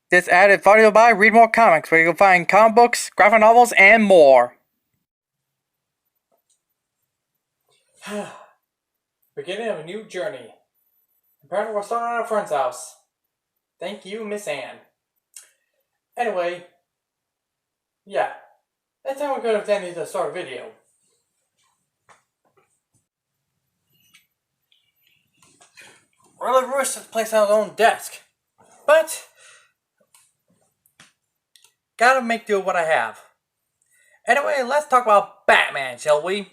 This ad is brought to you by Read More Comics, where you can find comic books, graphic novels, and more. Beginning of a new journey. Apparently we're starting at a friend's house. Thank you, Miss Anne. Anyway, yeah. That's how we're going to start a video. Riddler wishes to place on his own desk. But gotta make do with what I have. Anyway, let's talk about Batman, shall we?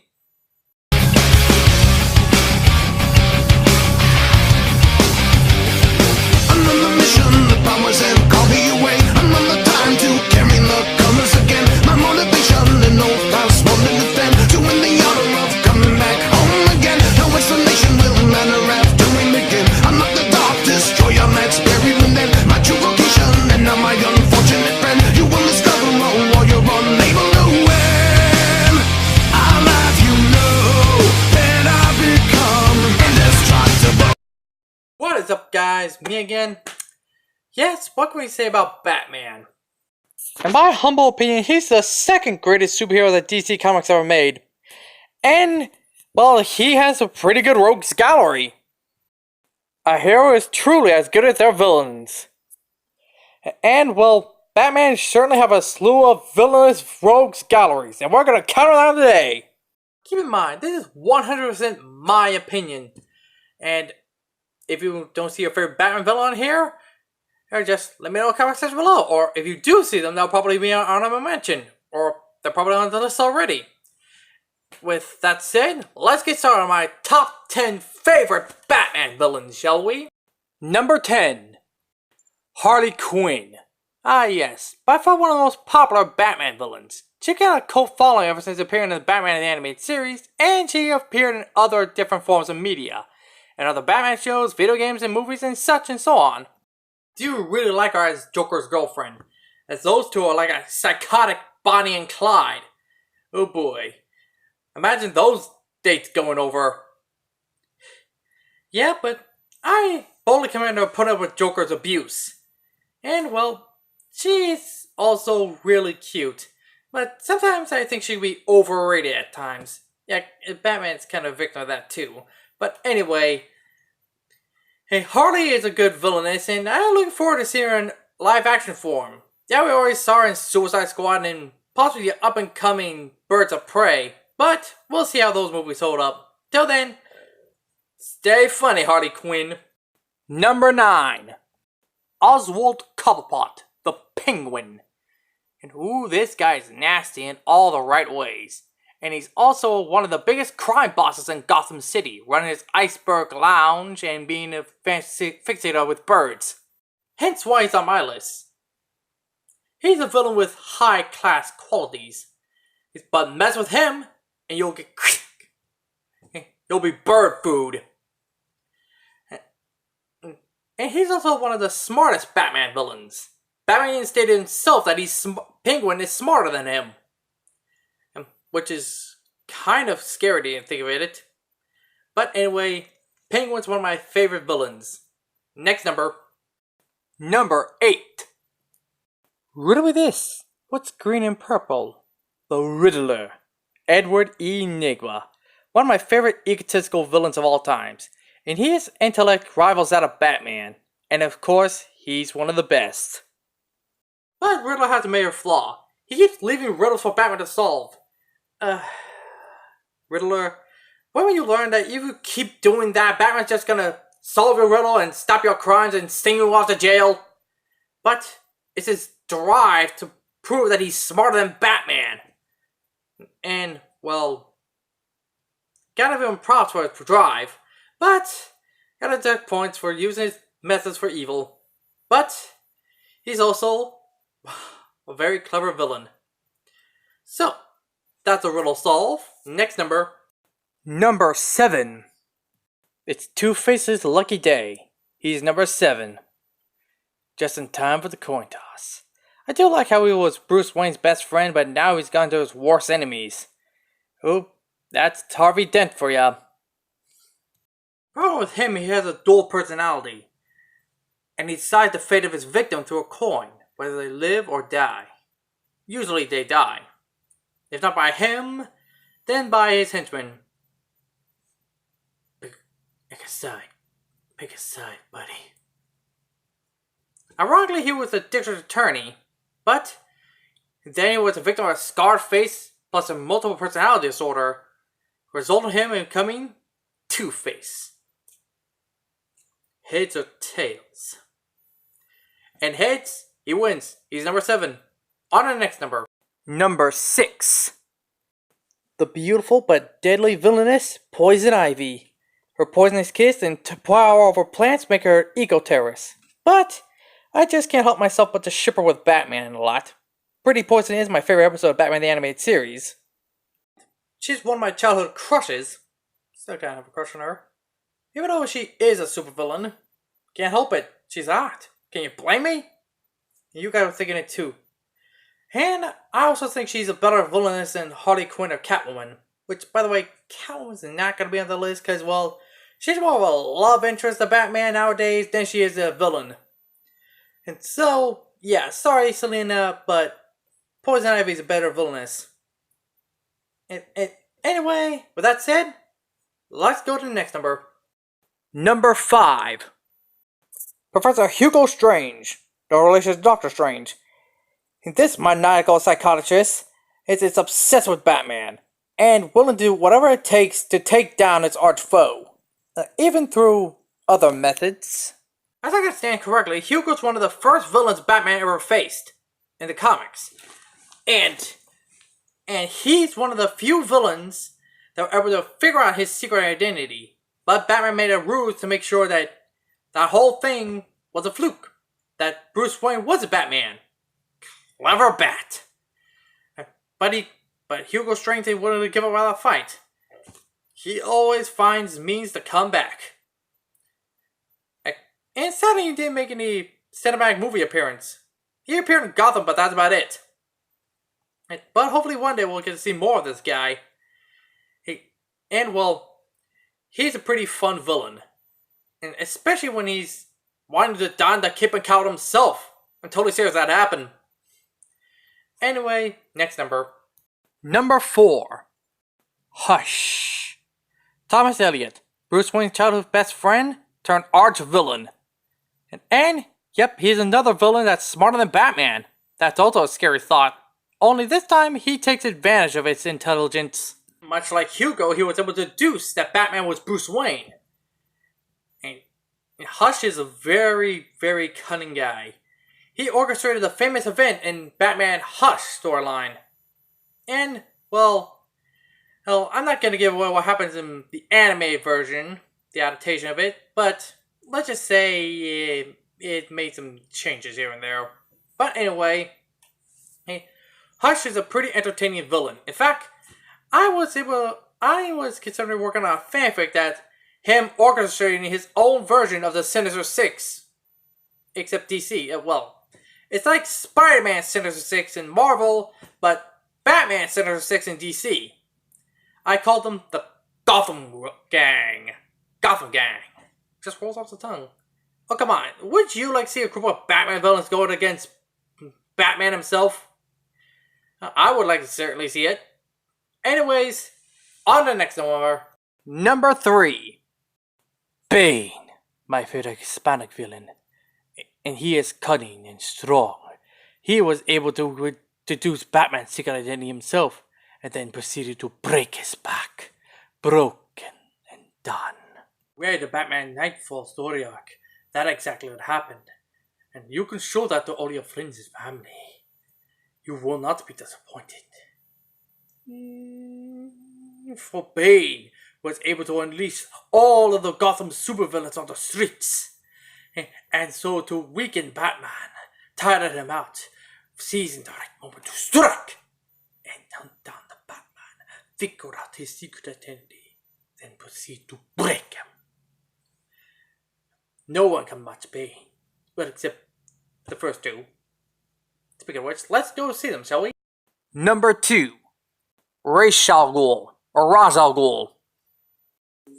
I'm on the mission, the powers and call me away. I'm on the time to carry the colors again. My motivation and no thoughts more than defend. To win the honor of coming back home again. No explanation will matter after we begin. I'm not the dark destroyer that's buried within. My true vocation and not my unfortunate friend. You will discover all while you're unable to win. I'll have you know that I've become indestructible. What is up, guys? Me again. Yes, what can we say about Batman? In my humble opinion, he's the second greatest superhero that DC Comics ever made. And, well, he has a pretty good rogues gallery. A hero is truly as good as their villains. And, well, Batman certainly have a slew of villainous rogues galleries, and we're gonna counter them today. Keep in mind, this is 100% my opinion. And if you don't see your favorite Batman villain on here, or just let me know in the comment section below. Or if you do see them, they'll probably be on honorable mention. Or they're probably on the list already. With that said, let's get started on my top 10 favorite Batman villains, shall we? Number 10. Harley Quinn. Ah yes, by far one of the most popular Batman villains. She got a cult following ever since appearing in the Batman the Animated Series, and she appeared in other different forms of media. And other Batman shows, video games, and movies, and such and so on. Do you really like her as Joker's girlfriend? As those two are like a psychotic Bonnie and Clyde. Oh boy. Imagine those dates going over. Yeah, but I boldly command her to put up with Joker's abuse. And well, she's also really cute. But sometimes I think she'd be overrated at times. Yeah, Batman's kind of a victim of that too. But anyway, hey, Harley is a good villainess, and I'm looking forward to seeing her in live-action form. Yeah, we already saw her in Suicide Squad and possibly the up-and-coming Birds of Prey, but we'll see how those movies hold up. Till then, stay funny, Harley Quinn. Number 9. Oswald Cobblepot, the Penguin. And ooh, this guy's nasty in all the right ways. And he's also one of the biggest crime bosses in Gotham City, running his iceberg lounge and being a fixator with birds. Hence why he's on my list. He's a villain with high-class qualities. But mess with him, and you'll get... you'll be bird food. And he's also one of the smartest Batman villains. Batman stated himself that Penguin is smarter than him. Which is kind of scary to think of it. But anyway, Penguin's one of my favorite villains. Next number. Number 8. Riddle me this. What's green and purple? The Riddler. Edward E. Nigma. One of my favorite egotistical villains of all times. And his intellect rivals that of Batman. And of course, he's one of the best. But Riddler has a major flaw. He keeps leaving riddles for Batman to solve. Riddler, when will you learn that if you keep doing that, Batman's just gonna solve your riddle and stop your crimes and send you off to jail? But it's his drive to prove that he's smarter than Batman. And, well, gotta give him props for his drive, but gotta deduct points for using his methods for evil. But he's also a very clever villain. So, that's a riddle solved. Next number. Number 7. It's TwoFace's lucky day. He's number 7. Just in time for the coin toss. I do like how he was Bruce Wayne's best friend, but now he's gone to his worst enemies. Oop, that's Harvey Dent for ya. Problem with him, he has a dual personality. and he decides the fate of his victim through a coin, whether they live or die. Usually they die. If not by him, then by his henchmen. Pick a side. Pick a side, buddy. Ironically, he was a district attorney, but then he was a victim of a scarred face plus a multiple personality disorder, resulting in him in becoming TwoFace. Heads or tails? And heads, he wins. He's number 7. On to the next number. Number 6. The beautiful but deadly villainess Poison Ivy. Her poisonous kiss and power over plants make her eco-terrorist. But I just can't help myself but to ship her with Batman a lot. Pretty Poison is my favorite episode of Batman the Animated Series. She's one of my childhood crushes. Still kind of have a crush on her. Even though she is a supervillain. Can't help it. She's hot. Can you blame me? You guys are thinking it too. And I also think she's a better villainess than Harley Quinn or Catwoman. Which, by the way, Catwoman's not going to be on the list because, well, she's more of a love interest of Batman nowadays than she is a villain. And so, yeah, sorry Selena, but Poison Ivy's a better villainess. Anyway, with that said, let's go to the next number. Number 5. Professor Hugo Strange, the relation to Doctor Strange. This maniacal psychiatrist is obsessed with Batman, and willing to do whatever it takes to take down its arch foe, even through other methods. As I understand correctly, Hugo's one of the first villains Batman ever faced in the comics, and he's one of the few villains that were able to figure out his secret identity. But Batman made a ruse to make sure that that whole thing was a fluke, that Bruce Wayne was a Batman. Clever bat. But Hugo Strange ain't willing to give up without a fight. He always finds means to come back. And sadly, he didn't make any cinematic movie appearance. He appeared in Gotham, but that's about it. But hopefully one day we'll get to see more of this guy. He's a pretty fun villain. And especially when he's wanting to don the cape and cowl himself. I'm totally serious that happened. Anyway, next number. Number 4. Hush. Thomas Eliot, Bruce Wayne's childhood best friend turned arch villain. And yep, he's another villain that's smarter than Batman. That's also a scary thought. Only this time, he takes advantage of its intelligence. Much like Hugo, he was able to deduce that Batman was Bruce Wayne. And Hush is a very, very cunning guy. He orchestrated the famous event in Batman Hush storyline. And, well, I'm not going to give away what happens in the anime version, the adaptation of it, but let's just say it made some changes here and there. But anyway, Hush is a pretty entertaining villain. In fact, I was considering working on a fanfic that him orchestrating his own version of the Sinister Six. Except DC. It's like Spider-Man Sinister Six in Marvel, but Batman Sinister Six in DC. I called them the Gotham Gang. Gotham Gang. Just rolls off the tongue. Oh, come on. Would you like to see a group of Batman villains going against Batman himself? I would like to certainly see it. Anyways, on to the next number. Number 3. Bane, my favorite Hispanic villain. And he is cunning and strong. He was able to deduce Batman's secret identity himself, and then proceeded to break his back. Broken and done. We had the Batman Nightfall story arc. That's exactly what happened. And you can show that to all your friends and family. You will not be disappointed. For Bane was able to unleash all of the Gotham supervillains on the streets. And so to weaken Batman, tire him out, seizing the right moment to strike and hunt down the Batman, figure out his secret identity, then proceed to break him. No one can match Bane, well, except the first two. Speaking of which, let's go see them, shall we? Number 2. Ras al Ghul, or Ras al Ghul.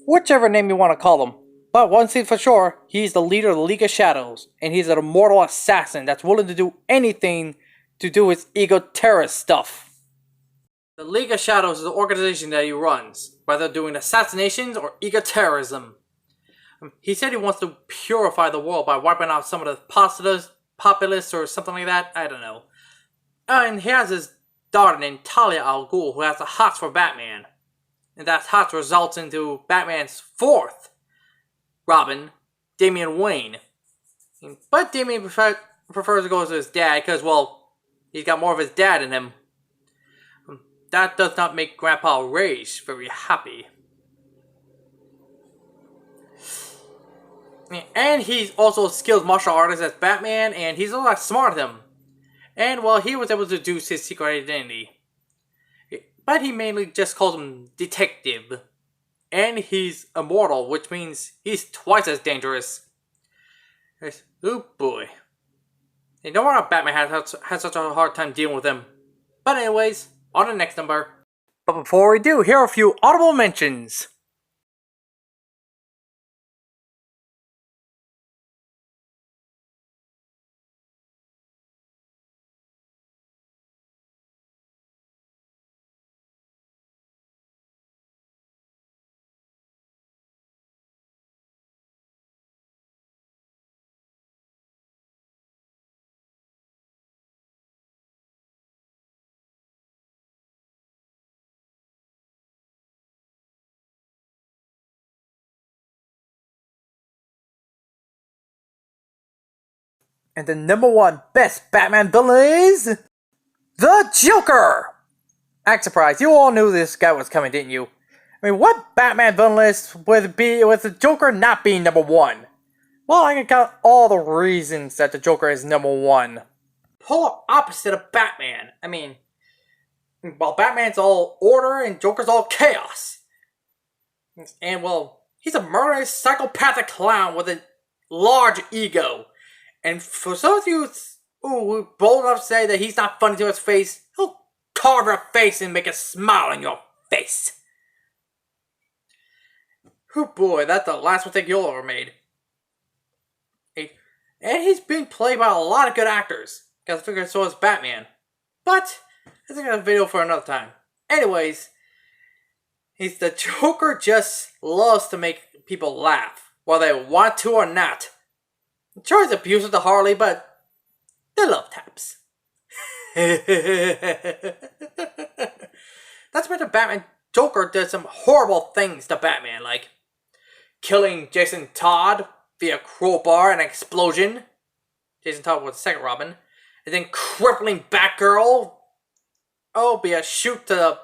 Whichever name you want to call them. But one thing's for sure, he's the leader of the League of Shadows, and he's an immortal assassin that's willing to do anything to do his ego-terrorist stuff. The League of Shadows is the organization that he runs, whether doing assassinations or ego-terrorism. He said he wants to purify the world by wiping out some of the populists or something like that, I don't know. And he has his daughter named Ras al Ghul who has a hots for Batman. And that hots results into Batman's fourth Robin, Damian Wayne. But Damian prefers to go to his dad because, well, he's got more of his dad in him. That does not make Grandpa Rage very happy. And he's also a skilled martial artist as Batman, and he's a lot smarter than him. And, well, he was able to deduce his secret identity. But he mainly just calls him Detective. And he's immortal, which means he's twice as dangerous. Oh boy. Hey, no wonder Batman had such a hard time dealing with him. But anyways, on to the next number. But before we do, here are a few audible mentions. And the number one best Batman villain is the Joker! Act surprised, you all knew this guy was coming, didn't you? I mean, what Batman villain list would be with the Joker not being number one? Well, I can count all the reasons that the Joker is number one. Polar opposite of Batman. I mean, while Batman's all order and Joker's all chaos. And, well, he's a murderous, psychopathic clown with a large ego. And for some of you who are bold enough to say that he's not funny to his face, he'll carve your face and make a smile on your face. Oh boy, that's the last mistake you'll ever made. And he's been played by a lot of good actors. Because I figured so is Batman. But, I think that's a video for another time. Anyways, the Joker just loves to make people laugh, whether they want to or not. Sure, he's abusive to Harley, but they love taps. That's why the Batman Joker did some horrible things to Batman, like killing Jason Todd via crowbar and explosion. Jason Todd was the second Robin. And then crippling Batgirl. Oh, via shoot to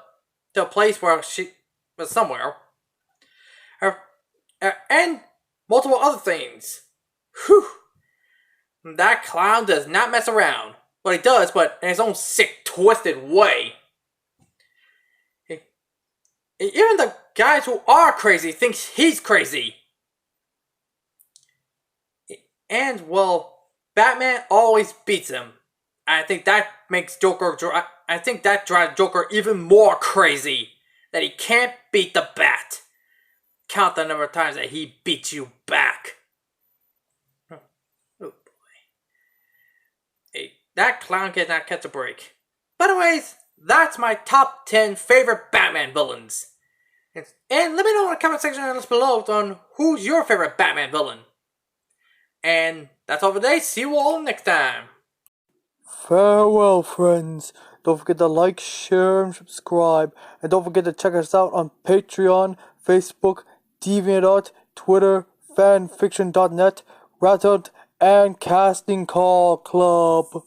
a place where she was somewhere. And multiple other things. Whew. That clown does not mess around. Well, he does, but in his own sick, twisted way. Even the guys who are crazy think he's crazy. And, well, Batman always beats him. I think that makes Joker... I think that drives Joker even more crazy. That he can't beat the Bat. Count the number of times that he beats you back. That clown cannot catch a break. But anyways, that's my top 10 favorite Batman villains. And let me know in the comment section below on who's your favorite Batman villain. And that's all for today. See you all next time. Farewell, friends. Don't forget to like, share, and subscribe. And don't forget to check us out on Patreon, Facebook, DeviantArt, Twitter, fanfiction.net, Reddit, and Casting Call Club.